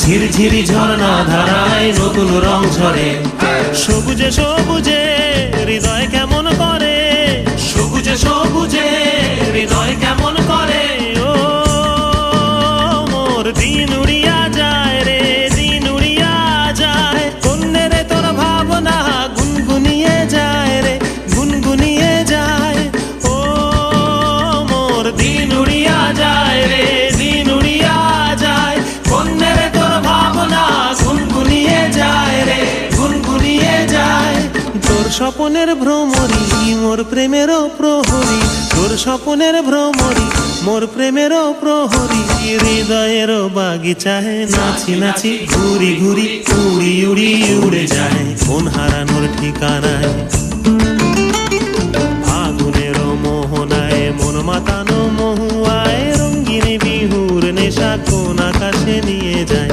ঝিরঝিরি ঝর্ণা ধারায় নতুন রং ঝরে। সবুজে সবুজে হৃদয় কেমন করে, সবুজে সবুজে হৃদয় কেমন করে। ও মোর দিন উড়িয়া যায় রে, দিন উড়িয়া যায়। কন্যে রে তোর ভাবনা গুনগুনিয়ে যায় রে, গুনগুনিয়ে যায়। ও মোর দিন উড়িয়া যায় রে, দিন উড়িয়া যায়। কন্যে রে তোর ভাবনা গুনগুনিয়ে যায় রে, গুনগুনিয়ে যায়। তোর স্বপনের ভ্রমরি মোর প্রেমেরও প্রহরী, তোর স্বপনের ভ্রমরি মোর প্রেমেরও প্রহরী। হৃদয়েরও বাগিচায় নাচি নাচি ঘুরি ঘুরি উড়ি উড়ি উড়ে যায় মন হারানোর ঠিকানায়। ফাগুনেরও মোহনায় মন মাতানো মহুয়ায় রঙ্গিনী বিহুর নেশা কোন আকাশে নিয়ে যায়।